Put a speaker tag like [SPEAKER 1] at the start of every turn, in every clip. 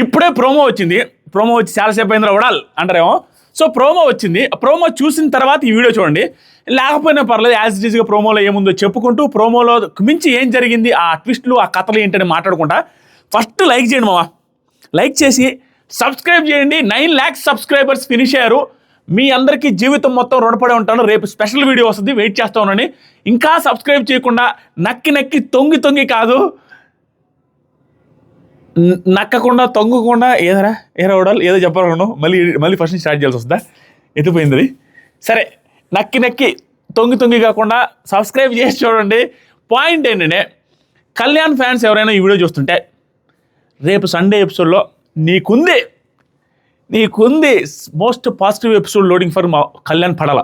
[SPEAKER 1] ఇప్పుడే ప్రోమో వచ్చింది. ప్రోమో వచ్చి చాలాసేపు అయిందిరా వడాల్ అంటారేమో. సో ప్రోమో వచ్చింది. ప్రోమో చూసిన తర్వాత ఈ వీడియో చూడండి. లేకపోయినా పర్లేదు, యాజ్ ఇట్ ఈస్గా ప్రోమోలో ఏముందో చెప్పుకుంటూ ప్రోమోలో మించి ఏం జరిగింది, ఆ ట్విస్టులు, ఆ కథలు ఏంటని మాట్లాడుకుంటా. ఫస్ట్ లైక్ చేయండి మామ, లైక్ చేసి సబ్స్క్రైబ్ చేయండి. 9 lakhs సబ్స్క్రైబర్స్ ఫినిష్ అయ్యారు. మీ అందరికీ జీవితం మొత్తం రుణపడి ఉంటాను. రేపు స్పెషల్ వీడియో వస్తుంది, వెయిట్ చేస్తా ఉన్నాను. ఇంకా సబ్స్క్రైబ్ చేయకుండా నక్కి తొంగి కాదు, నక్కకుండా తొంగకుండా ఏరా వడాలి ఏదో చెప్పాలనుకున్నావు, మళ్ళీ ఫస్ట్ స్టార్ట్ చేయాల్సి వస్తుందా, ఎత్తిపోయింది అది. సరే, నక్కి తొంగి కాకుండా సబ్స్క్రైబ్ చేసి చూడండి. పాయింట్ ఏంటంటే, కళ్యాణ్ ఫ్యాన్స్ ఎవరైనా ఈ వీడియో చూస్తుంటే రేపు సండే ఎపిసోడ్లో నీకుంది most positive episode loading for Kalyan Padala.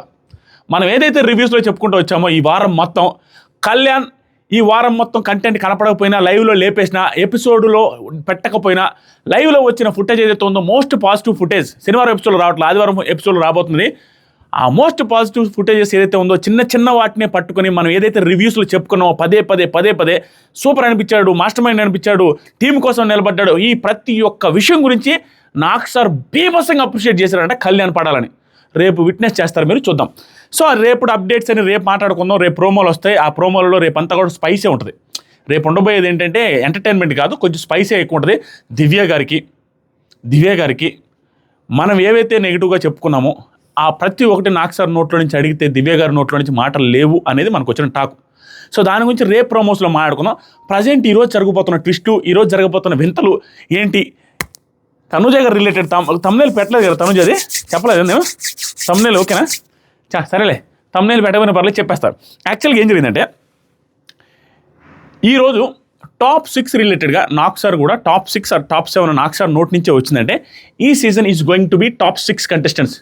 [SPEAKER 1] మనం ఏదైతే రివ్యూస్లో చెప్పుకుంటూ వచ్చామో ఈ వారం మొత్తం కళ్యాణ్, ఈ వారం మొత్తం కంటెంట్ కనపడకపోయినా, లైవ్లో లేపేసినా, ఎపిసోడ్లో పెట్టకపోయినా, లైవ్లో వచ్చిన ఫుటేజ్ ఏదైతే ఉందో మోస్ట్ పాజిటివ్ ఫుటేజ్, శనివారం ఎపిసోడ్లో రావట్లేదు, ఆదివారం ఎపిసోడ్లో రాబోతుంది. ఆ మోస్ట్ పాజిటివ్ ఫుటేజెస్ ఏదైతే ఉందో చిన్న వాటినే పట్టుకొని మనం ఏదైతే రివ్యూస్లో చెప్పుకున్నామో పదే సూపర్ అనిపించాడు, మాస్టర్ మైండ్ అనిపించాడు, టీం కోసం నిలబడ్డాడు, ఈ ప్రతి ఒక్క విషయం గురించి నాకు సార్ బీభత్సంగా అప్రిషియేట్ చేశారంటే కళ్యాణ్ పడాలని. రేపు విట్నెస్ చేస్తారు, మీరు చూద్దాం. సో రేపు అప్డేట్స్ అని రేపు మాట్లాడుకుందాం. రేపు ప్రోమోలు వస్తాయి. ఆ ప్రోమోలలో రేపు అంతా కూడా స్పైసే ఉంటుంది. రేపు ఉండబోయేది ఏంటంటే ఎంటర్టైన్మెంట్ కాదు, కొంచెం స్పైసే ఎక్కువ ఉంటుంది. దివ్య గారికి మనం ఏవైతే నెగిటివ్గా చెప్పుకున్నామో ఆ ప్రతి ఒక్కటి నాకు సార్ నోట్లో నుంచి అడిగితే దివ్య గారి నోట్లో నుంచి మాటలు లేవు అనేది మనకు వచ్చిన టాక్. సో దాని గురించి రేపు ప్రోమోస్లో మాట్లాడుకుందాం. ప్రజెంట్ ఈరోజు జరగబోతున్న ట్విస్టు, ఈరోజు జరగబోతున్న వింతలు ఏంటి, తనుజ గారు రిలేటెడ్ తమ్నేల్ పెట్టలేదు కదా, తనుజ అది చెప్పలేదు నేను. తమ్నేల్ ఓకేనా, సరేలే, తమ్నేల్ పెట్టకపోయినా పర్లేదు, చెప్పేస్తాను. యాక్చువల్గా ఏం జరిగిందంటే, ఈరోజు టాప్ 6 రిలేటెడ్గా నాగ్ సార్ కూడా top 6 or top 7 Nag sir note నుంచే వచ్చిందంటే ఈ season is going to be top 6 contestants.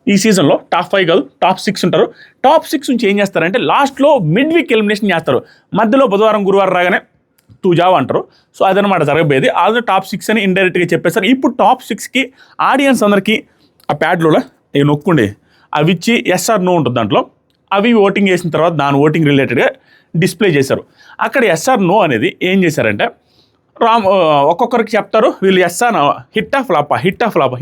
[SPEAKER 1] ఈ సీజన్లో టాప్ 5 కాదు, టాప్ 6 ఉంటారు. టాప్ 6 నుంచి ఏం చేస్తారంటే లాస్ట్లో మిడ్ వీక్ ఎలిమినేషన్ చేస్తారు. మధ్యలో బుధవారం గురువారం రాగానే టూ జావ్ అంటారు. సో అదనమాట జరగబోయేది. ఆల్రెడీ టాప్ 6 అని ఇండైరెక్ట్గా చెప్పేస్తారు. ఇప్పుడు టాప్ 6కి ఆడియన్స్ అందరికీ ఆ ప్యాడ్లో నొక్కుండే అవి ఇచ్చి ఎస్ఆర్ నో ఉంటుంది దాంట్లో. అవి ఓటింగ్ చేసిన తర్వాత దాని ఓటింగ్ రిలేటెడ్గా డిస్ప్లే చేశారు. అక్కడ ఎస్ఆర్ నో అనేది ఏం చేశారంటే ఒక్కొక్కరికి చెప్తారు, వీళ్ళు ఎస్ఆర్ హిట్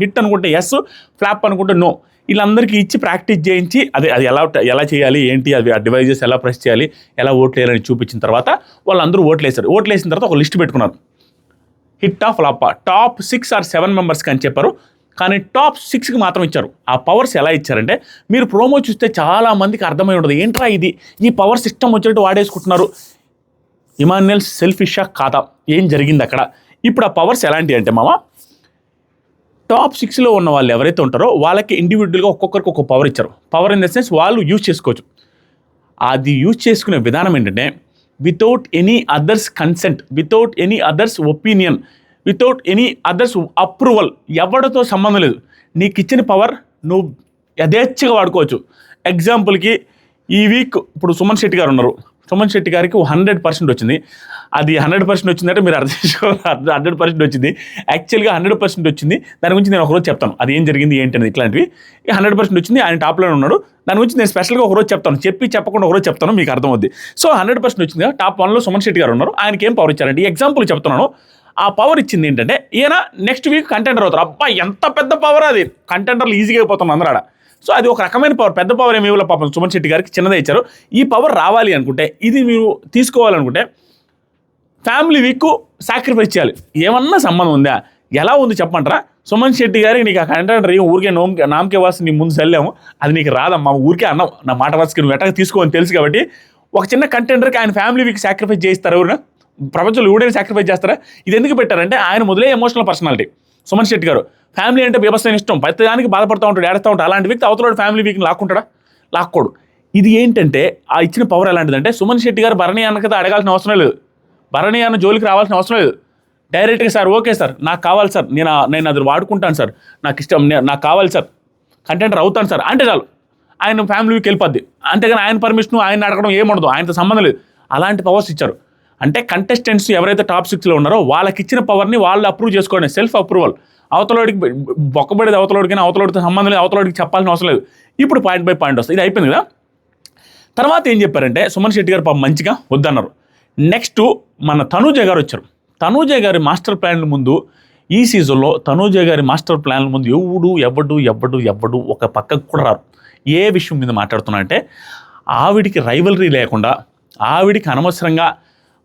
[SPEAKER 1] హిట్ అనుకుంటే ఎస్, ఫ్లాప్ అనుకుంటే నో, వీళ్ళందరికీ ఇచ్చి ప్రాక్టీస్ చేయించి అది ఎలా చేయాలి ఏంటి, అది ఆ డివైజెస్ ఎలా ప్రెస్ చేయాలి, ఎలా ఓట్లు వేయాలని చూపించిన తర్వాత వాళ్ళందరూ ఓట్లు వేసిన తర్వాత ఒక లిస్ట్ పెట్టుకున్నారు. హిట్ టాప్ 6 ఆర్ 7 మెంబర్స్కి అని చెప్పారు. కానీ టాప్ 6కి మాత్రం ఇచ్చారు. ఆ పవర్స్ ఎలా ఇచ్చారంటే, మీరు ప్రోమో చూస్తే చాలామందికి అర్థమై ఉండదు, ఏంట్రా ఇది, ఈ పవర్ సిస్టమ్ వచ్చినట్టు వాడేసుకుంటున్నారు. ఇమాన్యుయల్ సెల్ఫిషా కాదా, ఏం జరిగింది అక్కడ? ఇప్పుడు ఆ పవర్స్ ఎలాంటివి అంటే మామ, టాప్ 6లో ఉన్న వాళ్ళు ఎవరైతే ఉంటారో వాళ్ళకి ఇండివిజువల్గా ఒక్కొక్కరికి ఒక పవర్ ఇచ్చారు. పవర్ ఇన్ ద సెన్స్ వాళ్ళు యూజ్ చేసుకోవచ్చు. అది యూజ్ చేసుకునే విధానం ఏంటంటే, without any others consent, without any others opinion, without any others approval, ఎవరితో సంబంధం లేదు. నీకు ఇచ్చిన పవర్ నువ్వు యథేచ్ఛగా వాడుకోవచ్చు. ఎగ్జాంపుల్కి ఈ వీక్ ఇప్పుడు సుమన్ శెట్టి గారు ఉన్నారు. సుమన్ శెట్టి గారికి 100% వచ్చింది. అది 100% వచ్చిందంటే మీరు అర్థం చేసుకోవాలి, 100% వచ్చింది. యాక్చువల్గా 100% వచ్చింది. దాని గురించి నేను ఒకరోజు చెప్తాను, అది ఏం జరిగింది ఏంటి అనేది. ఇట్లాంటివి 100% వచ్చింది. ఆయన టాప్లోనే ఉన్నాడు. దాని గురించి నేను స్పెషల్గా ఒకరోజు చెప్తాను, చెప్పకుండా ఒకరోజు చెప్తాను, మీకు అర్థమవుద్ది. సో 100% వచ్చింది. టాప్ 1లో సుమన్ శెట్టి గారు ఉన్నారు. ఆయనకి ఏం పవర్ ఇచ్చారంటే, ఈ ఎగ్జాంపుల్ చెప్తున్నాను. ఆ పవర్ ఇచ్చింది ఏంటంటే, ఈయన నెక్స్ట్ వీక్ కంటెండర్ అవుతారు. అబ్బా ఎంత పెద్ద పవర్ అది, కంటెండర్లు ఈజీగా అయిపోతున్నారు అందరూ ఆడ. సో అది ఒక రకమైన పవర్, పెద్ద పవర్ ఏమి ఇవ్వలే పాపం, సుమన్ శెట్టి గారికి చిన్నదే ఇచ్చారు. ఈ పవర్ రావాలి అనుకుంటే, ఇది మీరు తీసుకోవాలనుకుంటే ఫ్యామిలీ వీక్ సాక్రిఫైస్ చేయాలి. ఏమన్నా సంబంధం ఉందా? ఎలా ఉంది చెప్పంటారా? సుమన్ శెట్టి గారికి నీకు ఆ కంటెండర్ ఊరికే నామకే వాసి నీ ముందు చల్లాము, అది నీకు రాదమ్మా, ఊరికే అన్నావు, నా మాట వాసికి నువ్వు ఎట్టగా తీసుకోవని తెలుసు. కాబట్టి ఒక చిన్న కంటెండర్కి ఆయన ఫ్యామిలీ వీక్ సాక్రిఫైస్ చేయిస్తారు. ఎవరైనా ప్రపంచంలో ఎవడైనా సాక్రిఫైస్ చేస్తారా? ఇది ఎందుకు పెట్టారంటే, ఆయన మొదలే ఎమోషనల్ పర్సనాలిటీ సుమన్ శెట్టి గారు. ఫ్యామిలీ అంటే బీభత్సమైన ఇష్టం, ప్రతిదానికి బాధపడుతూ ఉంటాడు, ఏడుస్తూ ఉంటాడు. అలాంటి వ్యక్తి అవతల ఫ్యామిలీ వీక్ని లాక్కోడు. ఇది ఏంటంటే, ఆ ఇచ్చిన పవర్ ఎలాంటిదంటే, సుమన్ శెట్టి గారు భరణి అన్న కదా అడగాల్సిన అవసరం లేదు, భరణి అన్న జోలికి రావాల్సిన అవసరం లేదు. డైరెక్ట్గా సార్ ఓకే సార్ నాకు కావాలి సార్, నేను అది వాడుకుంటాను సార్, నాకు ఇష్టం, నాకు కావాలి సార్, కంటెంటర్ అవుతాను సార్ అంటే చాలు, ఆయన ఫ్యామిలీ వీక్ వెళ్ళిపోద్ది. అంతేగాని ఆయన పర్మిషన్ ఆయన అడగడం ఏముండదు, ఆయనతో సంబంధం లేదు. అలాంటి పవర్స్ ఇచ్చారు. అంటే కంటెస్టెంట్స్ ఎవరైతే టాప్ 6లో ఉన్నారో వాళ్ళకి ఇచ్చిన పవర్ని వాళ్ళు అప్రూవ్ చేసుకోండి, సెల్ఫ్ అప్రూవల్. అవతలోడికి బొక్కబడేది అవతలోడికైనా, అవతలోడితో సంబంధం లేదు, అవతలోడికి చెప్పాల్సిన అవసరం లేదు. ఇప్పుడు పాయింట్ బై పాయింట్ వస్తుంది. ఇది అయిపోయింది కదా. తర్వాత ఏం చెప్పారంటే, సుమన్ శెట్టి గారు పాపం మంచిగా వద్దన్నారు. నెక్స్ట్ మన తనూజ గారు వచ్చారు. తనూజ గారి మాస్టర్ ప్లాన్ ముందు ఈ సీజన్లో తనూజ గారి మాస్టర్ ప్లాన్ ముందు ఎవడు ఒక పక్కకు కూడా రారు. ఏ విషయం మీద మాట్లాడుతున్నా అంటే ఆవిడికి రైవలరీ లేకుండా, ఆవిడికి అనవసరంగా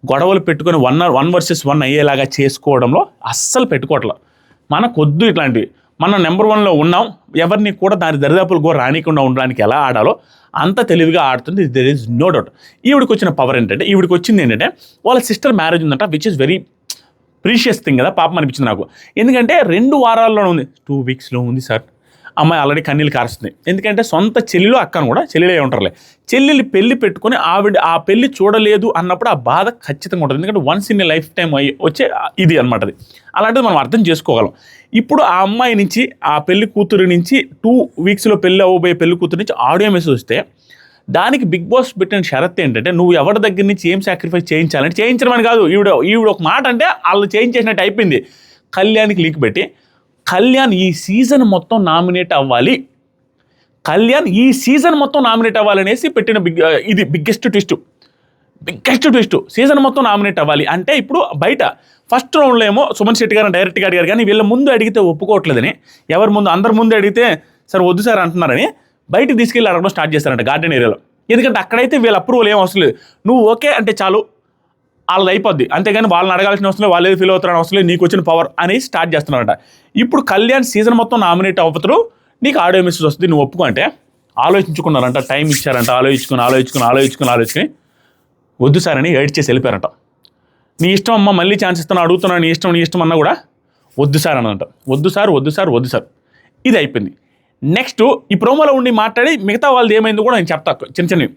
[SPEAKER 1] గొడవలు పెట్టుకొని 1 వర్సెస్ 1 అయ్యేలాగా చేసుకోవడంలో అస్సలు పెట్టుకోవట్లేదు. మనకొద్దు ఇట్లాంటివి. మనం నెంబర్ 1లో ఉన్నాం, ఎవరిని కూడా దాని దరిదాపులు కూడా రానికుండా ఉండడానికి ఎలా ఆడాలో అంత తెలివిగా ఆడుతుంది. There is no doubt. ఈవిడికి వచ్చిన పవర్ ఏంటంటే, ఈవిడికి వచ్చింది ఏంటంటే వాళ్ళ సిస్టర్ మ్యారేజ్ ఉందంట, which is very precious thing కదా, పాపం అనిపించింది నాకు. ఎందుకంటే 2 వారాల్లోనే ఉంది, 2 వీక్స్లో ఉంది సార్. అమ్మాయి ఆల్రెడీ కన్నీళ్ళు కారుస్తుంది. ఎందుకంటే సొంత చెల్లిలో అక్కను కూడా చెల్లెలే ఉంటారులే, చెల్లెలు పెళ్లి పెట్టుకొని ఆవిడ ఆ పెళ్లి చూడలేదు అన్నప్పుడు ఆ బాధ ఖచ్చితంగా ఉంటుంది. ఎందుకంటే once in a life time వచ్చే ఇది అనమాట. అది అలాంటిది మనం అర్థం చేసుకోగలం. ఇప్పుడు ఆ అమ్మాయి నుంచి, ఆ పెళ్లి కూతురు నుంచి 2 వీక్స్లో పెళ్లి అవ్వబోయే పెళ్లి కూతురు నుంచి ఆడియో మెసేజ్ వస్తే దానికి బిగ్ బాస్ పెట్టిన షరత్ ఏంటంటే, నువ్వు ఎవరి దగ్గర నుంచి ఏం సాక్రిఫైస్ చేయించాలంటే, చేయించడం అని కాదు, ఈవిడ ఒక మాట అంటే వాళ్ళు చేయించేసినట్టు అయిపోయింది. కళ్యాణ్కి లింక్ పెట్టి కళ్యాణ్ ఈ సీజన్ మొత్తం నామినేట్ అవ్వాలి, కళ్యాణ్ ఈ సీజన్ మొత్తం నామినేట్ అవ్వాలనేసి పెట్టిన ఇది బిగ్గెస్ట్ ట్విస్ట్. సీజన్ మొత్తం నామినేట్ అవ్వాలి అంటే ఇప్పుడు బయట ఫస్ట్ రౌండ్లో ఏమో సుమన్ శెట్టి గారు డైరెక్ట్గా అడిగారు, కానీ వీళ్ళ ముందు అడిగితే ఒప్పుకోవట్లేదని, ఎవరి ముందు అందరి ముందు అడిగితే సార్ వద్దు సార్ అంటున్నారని బయటకు తీసుకెళ్ళి అడగడం స్టార్ట్ చేస్తారంట గార్డెన్ ఏరియాలో. ఎందుకంటే అక్కడైతే వీళ్ళ అప్రూవల్ ఏం అవసరం లేదు, నువ్వు ఓకే అంటే చాలు వాళ్ళది అయిపోద్ది, అంతేగాని వాళ్ళని అడగాల్సిన అవసరం లేదు, వాళ్ళు ఏది ఫీల్ అవుతారని అవసరం లేదు, నీకు వచ్చిన పవర్ అనేది స్టార్ట్ చేస్తున్నారట. ఇప్పుడు కళ్యాణ్ సీజన్ మొత్తం నామినేట్ అవ్వతారు, నీకు ఆడియో మెసేజ్ వస్తుంది, నువ్వు ఒప్పుకో అంటే ఆలోచించుకున్నారంట, టైం ఇచ్చారంట, ఆలోచించుకుని వద్దు సార్ అని ఏడ్ చేసి వెళ్ళిపోయారంట. నీ ఇష్టం అమ్మ, మళ్ళీ ఛాన్స్ ఇస్తాను, అడుగుతున్నాను, నీ ఇష్టం అన్నా కూడా వద్దు సార్ అనంట. వద్దు సార్ ఇది అయిపోయింది. నెక్స్ట్ ఈ ప్రోమోలో ఉండి మాట్లాడి మిగతా వాళ్ళది ఏమైందో కూడా నేను చెప్తా, చిన్నవి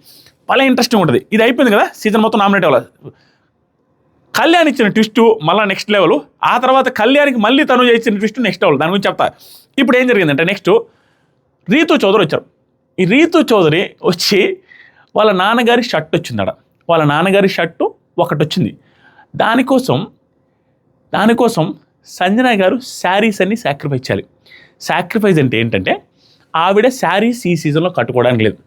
[SPEAKER 1] చాలా ఇంట్రెస్టింగ్ ఉంటుంది. ఇది అయిపోయింది కదా, సీజన్ మొత్తం నామినేట్ అవ్వాలి. కళ్యాణ్ ఇచ్చిన ట్విస్ట్ మళ్ళీ నెక్స్ట్ లెవెల్, ఆ తర్వాత కళ్యాణ్కి మళ్ళీ తను ఇచ్చిన ట్విస్ట్ నెక్స్ట్ లెవెల్. దాని గురించి చెప్తా. ఇప్పుడు ఏం జరిగిందంటే, నెక్స్ట్ రీతు చౌదరి వచ్చారు. ఈ రీతు చౌదరి వచ్చి వాళ్ళ నాన్నగారి షర్ట్ వచ్చిందట, వాళ్ళ నాన్నగారి షర్టు ఒకటి వచ్చింది. దానికోసం సంజన గారు శారీస్ అన్ని సాక్రిఫైస్ చేయాలి. సాక్రిఫైస్ అంటే ఏంటంటే, ఆవిడ శారీస్ ఈ సీజన్లో కట్టుకోవడానికి లేదు,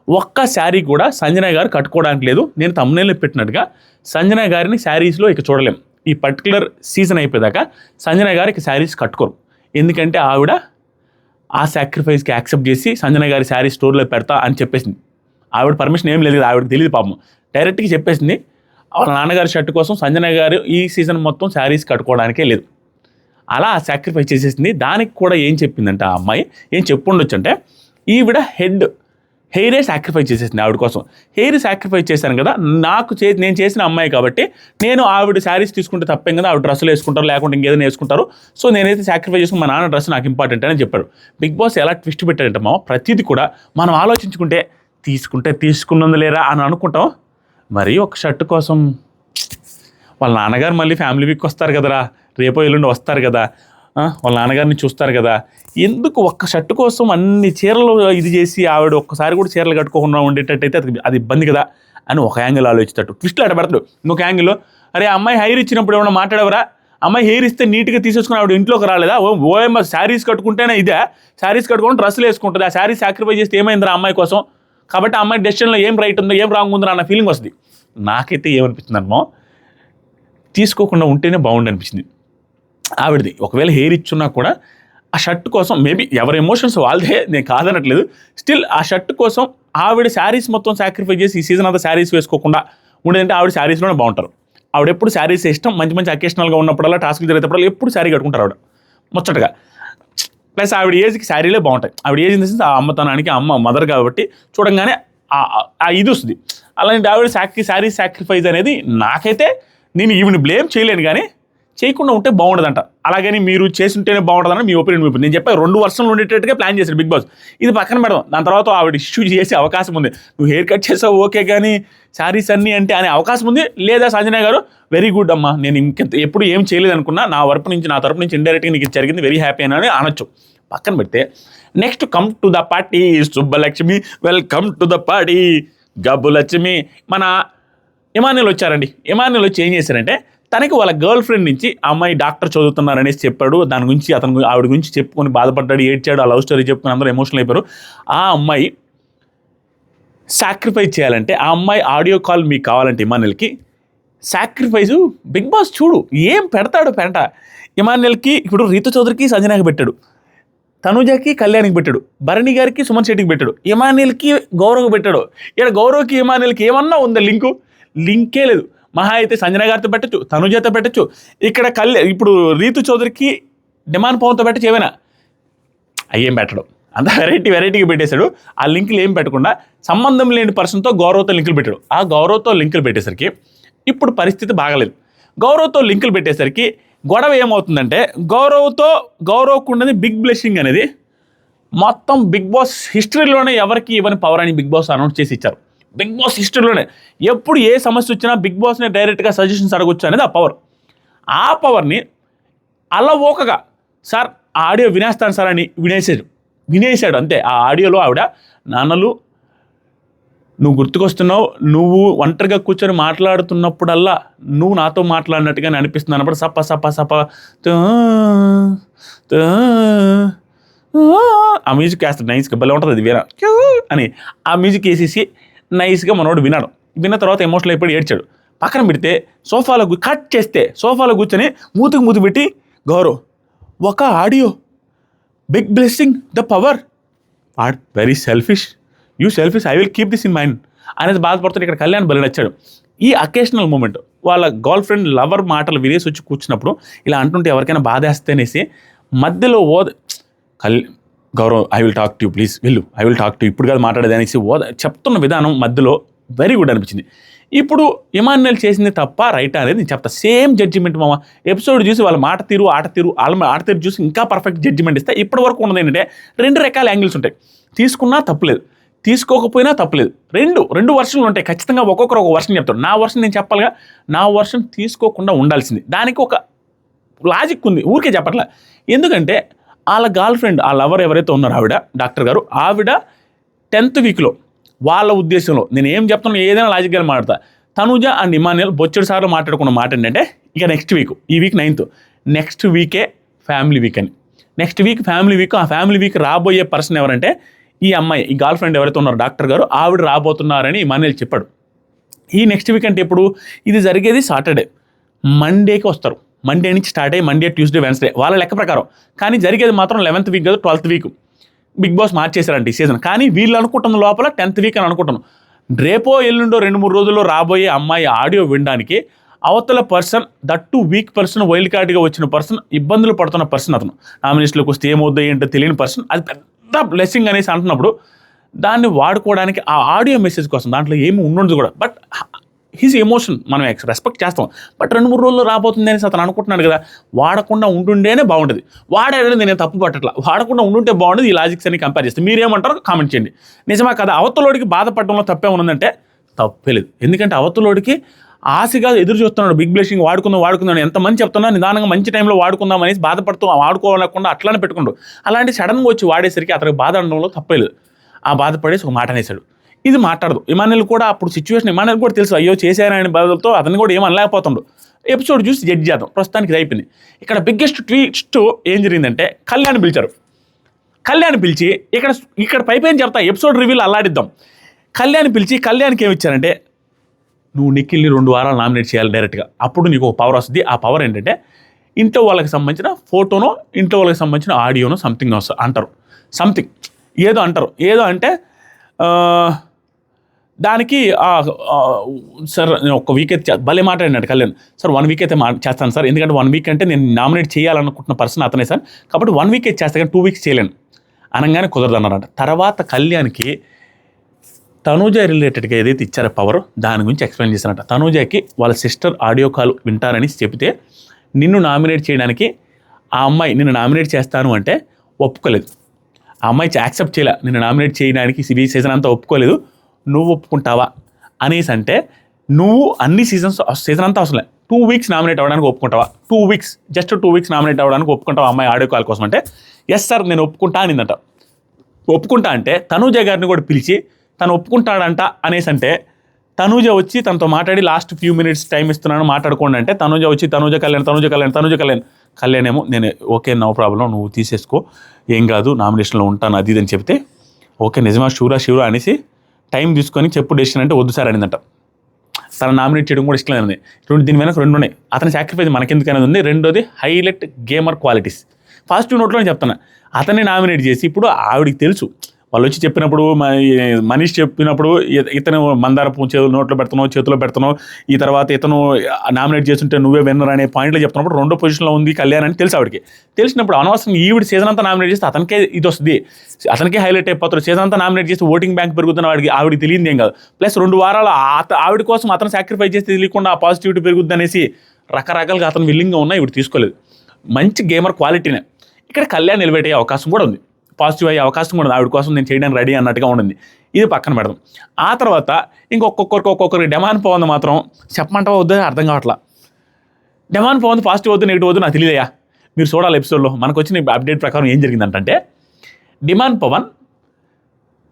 [SPEAKER 1] ఒక్క శారీ కూడా సంజన గారు కట్టుకోవడానికి లేదు. నేను తమ్మునేళ్ళు పెట్టినట్టుగా సంజన గారిని శారీస్లో ఇక చూడలేం. ఈ పర్టికులర్ సీజన్ అయిపోయాక సంజన గారికి శారీస్ కట్టుకోరు. ఎందుకంటే ఆవిడ ఆ సాక్రిఫైస్కి యాక్సెప్ట్ చేసి సంజన గారి శారీ స్టోర్లో పెడతా అని చెప్పేసింది. ఆవిడ పర్మిషన్ ఏం లేదు కదా, ఆవిడకి తెలియదు పాపం, డైరెక్ట్గా చెప్పేసింది. వాళ్ళ నాన్నగారి షర్ట్ కోసం సంజన గారు ఈ సీజన్ మొత్తం శారీస్ కట్టుకోవడానికే లేదు, అలా సాక్రిఫైస్ చేసేసింది. దానికి కూడా ఏం చెప్పిందంటే ఆ అమ్మాయి, ఏం చెప్పుండొచ్చు అంటే, ఈవిడ హెయిరే సాక్రిఫైస్ చేసేసింది ఆవిడ కోసం. హెయిర్ సాక్రిఫైస్ చేశాను కదా, నేను చేసిన అమ్మాయి కాబట్టి నేను ఆవిడ శారీస్ తీసుకుంటే తప్పేం కదా, ఆవిడ డ్రెస్సులు వేసుకుంటారు, లేకుంటే ఇంకేదైనా వేసుకుంటారు, సో నేనైతే సాక్రిఫైస్ చేసుకుని మా నాన్న డ్రెస్ నాకు ఇంపార్టెంట్ అని చెప్పాడు. బిగ్ బాస్ ఎలా ట్విస్ట్ పెట్టాడంటే ప్రతిదీ కూడా మనం ఆలోచించుకుంటే తీసుకున్నందు లేరా అని అనుకుంటాం. మరి ఒక షర్ట్ కోసం వాళ్ళ నాన్నగారు మళ్ళీ ఫ్యామిలీ వీక్ వస్తారు కదరా, రేపో ఎల్లుండి వస్తారు కదా, వాళ్ళ నాన్నగారిని చూస్తారు కదా, ఎందుకు ఒక్క షర్టు కోసం అన్ని చీరలు ఇది చేసి ఆవిడ ఒక్కసారి కూడా చీరలు కట్టుకోకుండా ఉండేటట్టయితే అది ఇబ్బంది కదా అని ఒక యాంగిల్ ఆలోచిస్తట్టు ట్విస్ట్లు అట్ట పెడతాడు. ఇంకొక యాంగిల్లో, అరే అమ్మాయి హెయిర్ ఇచ్చినప్పుడు ఏమన్నా మాట్లాడవరా, అమ్మాయి హెయిర్ ఇస్తే నీట్గా తీసేసుకుని ఆవిడ ఇంట్లోకి రాలేదా, ఓఎమ్మ శారీస్ కట్టుకుంటేనే ఇదే, శారీస్ కట్టుకొని డ్రెస్సులు వేసుకుంటుంది, ఆ శారీస్ సాక్రిఫైస్ చేస్తే ఏమైందిరా అమ్మాయి కోసం, కాబట్టి ఆ అమ్మాయి డెసిషన్లో ఏం రైట్ ఉందో ఏం రాంగ్ ఉందో అన్న ఫీలింగ్ వస్తుంది. నాకైతే ఏమనిపిస్తుంది అమ్మో, తీసుకోకుండా ఉంటేనే బాగుండి అనిపించింది ఆవిడది. ఒకవేళ హెయిర్ ఇచ్చున్నా కూడా ఆ షర్ట్ కోసం, మేబీ ఎవరి ఎమోషన్స్ వాళ్ళదే, నేను కాదనట్లేదు, స్టిల్ ఆ షర్ట్ కోసం ఆవిడ శారీస్ మొత్తం సాక్రిఫైస్ చేసి ఈ సీజన్ అంతా శారీస్ వేసుకోకుండా ఉండేదంటే ఆవిడ శారీస్లోనే బాగుంటారు. ఆవిడ ఎప్పుడు శారీస్ ఇష్టం, మంచి అకేషనల్గా ఉన్నప్పుడల్లా, టాస్క్లు జరిగేటప్పుడల్లా ఎప్పుడు శారీ కట్టుకుంటారు ఆవిడ ముచ్చటగా. ప్లస్ ఆవిడ ఏజ్కి శారీలే బాగుంటాయి. ఆవిడ ఏజ్ ఇన్ ద సెన్స్ ఆ అమ్మతనానికి, అమ్మ మదర్ కాబట్టి చూడంగానే ఆ ఇది వస్తుంది. అలాంటి ఆవిడ శారీ సాక్రిఫైస్ అనేది నాకైతే, నేను ఈవిని బ్లేమ్ చేయలేను, కానీ చేయకుండా ఉంటే బాగుండదంట. అలాగని మీరు చేస్తుంటేనే బాగుంటుందని మీ ఒపీనియన్ మీకు నేను చెప్పా. 2 వర్షన్లు ఉండేటట్టుగా ప్లాన్ చేశాడు బిగ్ బాస్. ఇది పక్కన పెడదాం, దాని తర్వాత ఆవిడ ఇష్యూ చేసే అవకాశం ఉంది. నువ్వు హెయిర్ కట్ చేసావు ఓకే, కానీ శారీస్ అన్నీ అంటే అనే అవకాశం ఉంది. లేదా సంజన గారు వెరీ గుడ్ అమ్మా, నేను ఎప్పుడు ఏం చేయలేదు అనుకున్నా, నా తరపు నుంచి ఇండైరెక్ట్గా నీకు జరిగింది, వెరీ హ్యాపీ అని అనొచ్చు. పక్కన పెడితే next come to the party Subbalakshmi, welcome to the party Gabbulakshmi. మన ఇమాన్యుల్ వచ్చారండి. ఇమాన్యుల్ వచ్చి ఏం చేశారంటే, తనకి వాళ్ళ గర్ల్ ఫ్రెండ్ నుంచి అమ్మాయి డాక్టర్ చదువుతున్నారనేసి చెప్పాడు. దాని గురించి ఆవిడ గురించి చెప్పుకొని బాధపడ్డాడు, ఏడ్చాడు, ఆ లవ్ స్టోరీ చెప్పుకొని అందరూ ఎమోషనల్ అయిపోయారు. ఆ అమ్మాయి సాక్రిఫైస్ చేయాలంటే, ఆ అమ్మాయి ఆడియో కాల్ మీకు కావాలంటే ఇమాన్యుల్కి సాక్రిఫైజు బిగ్ బాస్ చూడు ఏం పెడతాడు పెంట. ఇమాన్యుయల్కి ఇప్పుడు రీతు చౌదరికి సంజనాకి పెట్టాడు, తనుజకి కళ్యాణ్కి పెట్టాడు, భరణి గారికి సుమన్ శెట్టికి పెట్టాడు, ఇమాన్యుయల్కి గౌరవ్కి పెట్టాడు. ఇక్కడ గౌరవ్కి ఇమాన్యుయల్కి ఏమన్నా ఉందా లింకే లేదు. మహా అయితే సంజన గారితో పెట్టచ్చు, తనుజతో పెట్టచ్చు. ఇక్కడ ఇప్పుడు రీతు చౌదరికి డిమాండ్ పవన్తో పెట్టచ్చు. ఏమైనా అయ్యేం పెట్టడం, అంత వెరైటీగా పెట్టేశాడు. ఆ లింకులు ఏం పెట్టకుండా సంబంధం లేని పర్సన్తో గౌరవ్తో లింకులు పెట్టాడు. ఆ గౌరవ్తో లింకులు పెట్టేసరికి ఇప్పుడు పరిస్థితి బాగలేదు. గౌరవ్తో లింకులు పెట్టేసరికి గొడవ ఏమవుతుందంటే, గౌరవ్కు ఉన్నది బిగ్ బ్లెస్సింగ్ అనేది మొత్తం బిగ్ బాస్ హిస్టరీలోనే ఎవరికి ఇవ్వని పవర్ అని బిగ్ బాస్ అనౌన్స్ చేసి ఇచ్చారు. బిగ్ బాస్ హిస్టరీలోనే ఎప్పుడు ఏ సమస్య వచ్చినా బిగ్ బాస్ని డైరెక్ట్గా సజెషన్స్ అడగొచ్చు అనేది ఆ పవర్. ఆ పవర్ని అలా ఓకగా సార్ ఆ ఆడియో వినేస్తాను సార్ అని వినేశాడు అంతే. ఆ ఆడియోలో ఆవిడ, నాన్నలు నువ్వు గుర్తుకొస్తున్నావు, నువ్వు ఒంటరిగా కూర్చొని మాట్లాడుతున్నప్పుడల్లా నువ్వు నాతో మాట్లాడినట్టుగా అనిపిస్తుంది అన్నప్పుడు సప సప సప ఆ మ్యూజిక్ వేస్తాడు నైస్గా, భలే ఉంటుంది అది వేరే అని. ఆ మ్యూజిక్ వేసేసి నైస్గా మనోడు విన్న తర్వాత ఎమోషనల్ అయిపోయి ఏడ్చాడు. పక్కన పెడితే కట్ చేస్తే సోఫాలో కూర్చొని మూతి పెట్టి, గౌరవ్ ఒక audio big blessing the power very selfish, you selfish, I will keep this in mind అనేది బాధపడుతుంది. ఇక్కడ కళ్యాణ్ భలే నచ్చాడు. ఈ అకేషనల్ మూమెంట్ వాళ్ళ గర్ల్ ఫ్రెండ్ లవర్ మాటలు వినేసి వచ్చి కూర్చున్నప్పుడు ఇలా అంటుంటే ఎవరికైనా బాధేస్తేనేసి మధ్యలో Gaurav I will talk to you please వెళ్ళు, ఐ విల్ టాక్ టు ఇప్పుడు కాదు మాట్లాడేది అనేసి చెప్తున్న విధానం మధ్యలో వెరీ గుడ్ అనిపించింది. ఇప్పుడు ఇమాన్యుయల్ చేసింది తప్ప రైటా అనేది నేను చెప్తా. సేమ్ జడ్జిమెంట్ మామ. ఎపిసోడ్ చూసి వాళ్ళ ఆట తీరు చూసి ఇంకా పర్ఫెక్ట్ జడ్జిమెంట్ ఇస్తే ఇప్పటి వరకు ఉన్నది ఏంటంటే 2 రకాల యాంగిల్స్ ఉంటాయి. తీసుకున్నా తప్పులేదు, తీసుకోకపోయినా తప్పులేదు. రెండు వర్షన్లు ఉంటాయి ఖచ్చితంగా. ఒక్కొక్కరు ఒక వర్షన్ చెప్తారు. నా వర్షన్ నేను చెప్పాలిగా, నా వర్షన్ తీసుకోకుండా ఉండాల్సింది. దానికి ఒక లాజిక్ ఉంది, ఊరికే చెప్పట్లే. ఎందుకంటే వాళ్ళ గర్ల్ ఫ్రెండ్, ఆ లవర్ ఎవరైతే ఉన్నారో ఆవిడ డాక్టర్ గారు, ఆవిడ 10th వీక్లో వాళ్ళ ఉద్దేశంలో నేను ఏం చెప్తాను ఏదైనా లాజిక్గా మాట్లాడతా. తనుజ అండ్ ఇమాన్యుయల్ బొచ్చెడు సార్లు మాట్లాడుకున్న మాట ఏంటంటే, ఇక నెక్స్ట్ వీక్, ఈ వీక్ 9th, నెక్స్ట్ వీకే ఫ్యామిలీ వీక్ అని. Next week family week. ఆ ఫ్యామిలీ వీక్ రాబోయే పర్సన్ ఎవరంటే ఈ అమ్మాయి, ఈ గర్ల్ ఫ్రెండ్ ఎవరైతే ఉన్నారో డాక్టర్ గారు, ఆవిడ రాబోతున్నారని ఇమాన్యుయల్ చెప్పాడు. ఈ నెక్స్ట్ వీక్ అంటే ఇప్పుడు ఇది జరిగేది సాటర్డే, మండేకి వస్తారు. మండే నుంచి స్టార్ట్ అయ్యి మండే, ట్యూస్డే, వెన్స్డే వాళ్ళ లెక్క ప్రకారం. కానీ జరిగేది మాత్రం 11th వీక్ కాదు, 12th వీక్. బిగ్ బాస్ మార్చేశారంటే ఈ సీజన్. కానీ వీళ్ళు అనుకుంటున్న లోపల 10th వీక్ అని అనుకుంటున్నాం. రేపో ఎల్లుండో 2-3 రోజుల్లో రాబోయే అమ్మాయి ఆడియో వినడానికి అవతల person, that week person, wild కార్డ్గా వచ్చిన పర్సన్, ఇబ్బందులు పడుతున్న పర్సన్, అతను నామినేషన్లోకి వస్తే ఏమవుద్దో ఏంటో తెలియని పర్సన్, అది పెద్ద బ్లెస్సింగ్ అనేసి అంటున్నప్పుడు దాన్ని వాడుకోవడానికి ఆ ఆడియో మెసేజ్ కోసం దాంట్లో ఏమి ఉండదు కూడా. బట్ హిజ్ ఎమోషన్ మనం రెస్పెక్ట్ చేస్తాం. బట్ 2-3 రోజుల్లో రాబోతుంది అనేసి అతను అనుకుంటున్నాడు కదా, వాడకుండా ఉంటుండేనే బాగుంటుంది. వాడేది నేను తప్పు పట్టట్లా, వాడకుండా ఉంటుంటే బాగుంటుంది. ఈ లాజిక్స్ అన్ని కంపేర్ చేస్తే మీరేమంటారో కామెంట్ చేయండి. నిజమా కదా? అవతలోడికి బాధపడడంలో తప్పే ఉన్నదంటే తప్పే లేదు. ఎందుకంటే అవతలోడికి ఆశగా ఎదురు చూస్తున్నాడు. బిగ్ బ్లెస్సింగ్ వాడుకుందాం ఎంతమంది చెప్తున్నా నిదానంగా మంచి టైంలో వాడుకుందాం అనేసి బాధపడుతూ వాడుకోలేకుండా అట్లానే పెట్టుకుంటూ అలాంటి సడన్గా వచ్చి వాడేసరికి అతనికి బాధ అనడంలో తప్పలేదు. ఆ బాధపడేసి ఒక మాట అనేసాడు. ఇది మాట్లాడదు. ఇమాన్యుయల్ కూడా అప్పుడు సిచ్యువేషన్ ఇమాన్యుయల్ కూడా తెలుసు, అయ్యో చేశారని బాధలతో అతను కూడా ఏమనలేకపోతుండు. ఎపిసోడ్ చూసి జడ్జి చేద్దాం. ప్రస్తుతానికి ఇది అయిపోయింది. ఇక్కడ బిగ్గెస్ట్ ట్విస్ట్ ఏం జరిగిందంటే, కళ్యాణ్ పిలిచారు. కళ్యాణ్ పిలిచి ఇక్కడ పైపైన చెప్తా, ఎపిసోడ్ రివ్యూలు అల్లాడిద్దాం. కళ్యాణ్ పిలిచి కళ్యాణ్కి ఏమి ఇచ్చారంటే, నువ్వు నిఖిల్ని 2 వారాలు నామినేట్ చేయాలి డైరెక్ట్గా, అప్పుడు నీకు ఒక పవర్ వస్తుంది. ఆ పవర్ ఏంటంటే ఇంట్లో వాళ్ళకి సంబంధించిన ఫోటోనో, ఇంట్లో వాళ్ళకి సంబంధించిన ఆడియోనో సంథింగ్ అంటారు. సంథింగ్ ఏదో అంటారు. ఏదో అంటే దానికి సార్ నేను ఒక వీక్ అయితే భలే మాట్లాడినాడు కళ్యాణ్. సార్ 1 వీక్ అయితే చేస్తాను సార్, ఎందుకంటే 1 వీక్ అంటే నేను నామినేట్ చేయాలనుకుంటున్న పర్సన్ అతనే సార్, కాబట్టి 1 వీక్ అయితే చేస్తాను కానీ 2 వీక్స్ చేయలేను అనగానే కుదరదన్నారంట. తర్వాత కళ్యాణ్కి తనూజ రిలేటెడ్గా ఏదైతే ఇచ్చారో పవర్, దాని గురించి ఎక్స్ప్లెయిన్ చేశారంట. తనూజకి వాళ్ళ సిస్టర్ ఆడియో కాల్ వింటారని చెప్తే నిన్ను నామినేట్ చేయడానికి ఆ అమ్మాయి నిన్ను నామినేట్ చేస్తాను అంటే ఒప్పుకోలేదు. ఆ అమ్మాయి యాక్సెప్ట్ చేయలే, నిన్ను నామినేట్ చేయడానికి సీజన్ అంతా ఒప్పుకోలేదు. నువ్వు ఒప్పుకుంటావా అనేసి అంటే, నువ్వు అన్ని సీజన్ అంతా అవసరం లేదు, 2 వీక్స్ నామినేట్ అవ్వడానికి ఒప్పుకుంటావా? 2 వీక్స్, జస్ట్ 2 వీక్స్ నామినేట్ అవ్వడానికి ఒప్పుకుంటావా అమ్మాయి ఆడియో కాల్ కోసం అంటే, ఎస్ సార్ నేను ఒప్పుకుంటా అనిందంట. ఒప్పుకుంటా అంటే తనూజ గారిని కూడా పిలిచి తను ఒప్పుకుంటాడంట అనేసి అంటే, తనూజ వచ్చి తనతో మాట్లాడి లాస్ట్ ఫ్యూ మినిట్స్ టైం ఇస్తున్నాను మాట్లాడుకోండి అంటే, తనూజ వచ్చి తనూజ కళ్యాణ్ ఏమో నేను ఓకే నో ప్రాబ్లం, నువ్వు తీసేసుకో, ఏం కాదు నామినేషన్లో ఉంటాను అది అని చెప్తే, ఓకే నిజమా షూరా అనేసి టైం తీసుకొని చెప్పు డెసిషన్ అంటే వద్దు సార్ అనిందంట. తన నామినేట్ చేయడం కూడా ఇష్టం లేదండి. దీని వెనక రెండు ఉన్నాయి. అతని సాక్రిఫైస్ మనకెందుకనేది ఉంది. రెండోది హైలైట్ గేమర్ క్వాలిటీస్. పాజిటివ్ నోట్లో నేను చెప్తాను, అతన్ని నామినేట్ చేసి ఇప్పుడు ఆవిడికి తెలుసు, వాళ్ళు వచ్చి చెప్పినప్పుడు మనీష్ చెప్పినప్పుడు ఇతను మందార పువ్వు నోట్లో పెడుతున్నావు, చేతిలో పెడుతున్నావు, ఈ తర్వాత ఇతను నామినేట్ చేస్తుంటే నువ్వే విన్నర్ అనే పాయింట్లో చెప్తున్నప్పుడు రెండో పొజిషన్లో ఉంది కళ్యాణ్ అని తెలుసు ఆవిడకి. తెలిసినప్పుడు అనవసరం ఈవిడ సీజన్ అంతా నామినేట్ చేస్తే అతనికే ఇది వస్తుంది, అతనికే హైలైట్ అయిపోతారు. సీజన్ అంతా నామినేట్ చేస్తే ఓటింగ్ బ్యాంక్ పెరుగుతున్న ఆవిడకి తెలియదు ఏం కాదు. ప్లస్ 2 వారాలు ఆవిడ కోసం అతను సాక్రిఫైస్ చేస్తే తెలియకుండా ఆ పాజిటివిటీ పెరుగుద్ది అనేసి రకరకాలుగా అతను విల్లింగ్గా ఉన్నా ఇవి తీసుకోలేదు. మంచి గేమర్ క్వాలిటీనే. ఇక్కడ కళ్యాణ్ ఎలివేట్ అయ్యే అవకాశం కూడా ఉంది, పాజిటివ్ అయ్యే అవకాశం కూడా ఉంది. ఆవిడ కోసం నేను చేయడానికి రెడీ అన్నట్టుగా ఉండింది. ఇది పక్కన పెడదాం. ఆ తర్వాత ఒక్కొక్కరికి డెమాన్ పవన్ మాత్రం చెప్పమంటా వద్దని అర్థం కావట్లా. డెమాన్ పవన్ పాజిటివ్ వద్దు నెగిటివ్ వద్దు నాకు తెలియదయ్యా, మీరు చూడాలి ఎపిసోడ్లో. మనకు వచ్చిన అప్డేట్ ప్రకారం ఏం జరిగిందంటే డిమాన్ పవన్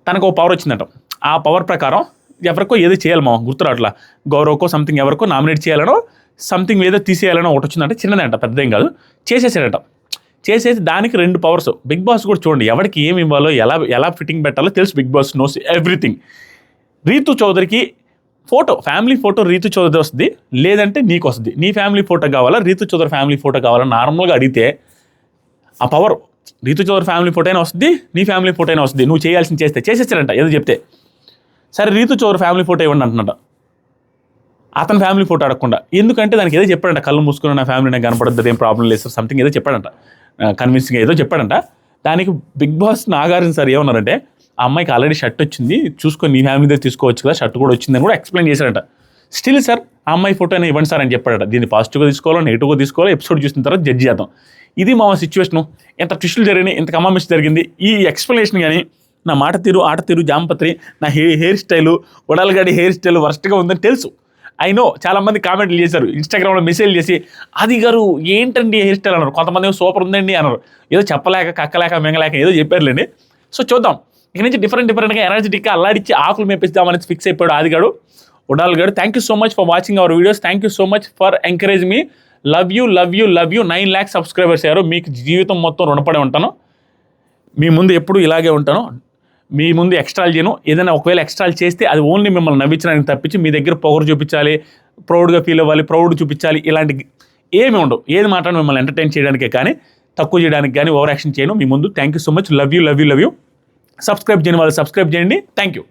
[SPEAKER 1] తనకు పవర్ వచ్చిందంట. ఆ పవర్ ప్రకారం ఎవరికో ఏదో చేయాలి గుర్తురాట్లా, గౌరవకో సంథింగ్ ఎవరికో నామినేట్ చేయాలనో సంథింగ్ ఏదో తీసేయాలనో ఒకటి వచ్చిందంటే, చిన్నదే అంట పెద్దదేం కాదు. చేసేసాడట. చేసేసి దానికి 2 పవర్స్. బిగ్ బాస్ కూడా చూడండి, ఎవరికి ఏమి ఇవ్వాలో ఎలా ఫిట్టింగ్ పెట్టాలో తెలుసు. Bigg Boss knows everything. Ritu చౌదరికి photo, family photo Ritu Chowdary వస్తుంది, లేదంటే నీకు వస్తుంది. నీ ఫ్యామిలీ ఫోటో కావాలా, రీతు చౌదరి ఫ్యామిలీ ఫోటో కావాలా నార్మల్గా అడిగితే ఆ power Rithu Chowdary family photo అయినా వస్తుంది, నీ ఫ్యామిలీ ఫోటో అయినా వస్తుంది. నువ్వు చేయాల్సింది చేసేసాడంట ఏదో చెప్తే. సరే రీతు చౌదరి ఫ్యామిలీ ఫోటో ఇవ్వండి అంటున్నట, అతని ఫ్యామిలీ ఫోటో అడగకుండా. ఎందుకంటే దానికి ఏదో చెప్పాడంట, కళ్ళు మూసుకుని నా ఫ్యామిలీ నాకు కనపడద్దు, ఏం ప్రాబ్లం లేదు సంథింగ్ ఏదో చెప్పాడంట, కన్విన్సింగ్గా ఏదో చెప్పాడంట. దానికి బిగ్ బాస్ నాగార్జున సార్ ఏమన్నారంటే, ఆ అమ్మాయికి ఆల్రెడీ షర్ట్ వచ్చింది, చూసుకొని నీ ఫ్యామిలీ దగ్గర తీసుకోవచ్చు కదా, షర్ట్ కూడా వచ్చిందని కూడా ఎక్స్ప్లెయిన్ చేశాడంట. స్టిల్ సార్ ఆ అమ్మాయి ఫోటో అయినా ఇవ్వండి సార్ అని చెప్పాడట. దీన్ని పాజిటివ్గా తీసుకోవాలో నెగిటివ్గా తీసుకోవాలో ఎపిసోడ్ చూసిన తర్వాత జడ్జి చేద్దాం. ఇది మా సిచ్యువేషను. ఎంత ట్విస్టులు జరిగినాయి, ఎంత కమామిష్ జరిగింది, ఈ ఎక్స్ప్లెనేషన్ కానీ నా మాట తీరు, ఆట తీరు, జాంపత్రి, నా హెయిర్ స్టైలు, ఉడల్గడి హెయిర్ స్టైల్ వర్స్ట్గా ఉందని తెలుసు. ఐ నో చాలామంది కామెంట్లు చేశారు, ఇన్స్టాగ్రామ్లో మెసేజ్ చేసి, అది గారు ఏంటండి హెయిర్ స్టైల్ అన్నారు, కొంతమంది సూపర్ ఉందండి అన్నారు, ఏదో చెప్పలేక కక్కలేక మింగలేక ఏదో చెప్పారులేండి. సో చూద్దాం, ఇక నుంచి డిఫరెంట్గా ఎనర్జెటిక్గా అల్లాడిచ్చి ఆకులు మేపిస్తామని ఫిక్స్ అయిపోయాడు ఆదిగాడు, ఉడాల్గాడు. Thank you so much for watching our videos. Thank you so much for encourage మీ. లవ్ యూ 9 lakhs సబ్స్క్రైబర్స్ అయ్యారు. మీకు జీవితం మొత్తం రుణపడి ఉంటాను. మీ ముందు ఎప్పుడు ఇలాగే ఉంటాను. మీ ముందు ఎక్స్ట్రాలు చేయను. ఏదైనా ఒకవేళ ఎక్స్ట్రాలు చేస్తే అది ఓన్లీ మిమ్మల్ని నవ్వించడానికి తప్పించి మీ దగ్గర పొగరు చూపించాలి, ప్రౌడ్గా ఫీల్ అవ్వాలి, ప్రౌడ్ చూపించాలి, ఇలాంటి ఏమి ఉండవు. ఏది మాట్లాడి మిమ్మల్ని ఎంటర్టైన్ చేయడానికే కానీ, తక్కువ చేయడానికి కానీ ఓవర్ యాక్షన్ చేయను మీ ముందు. Thank you so much. Love you. Subscribe చేయని వాళ్ళు సబ్స్క్రైబ్ చేయండి. Thank you.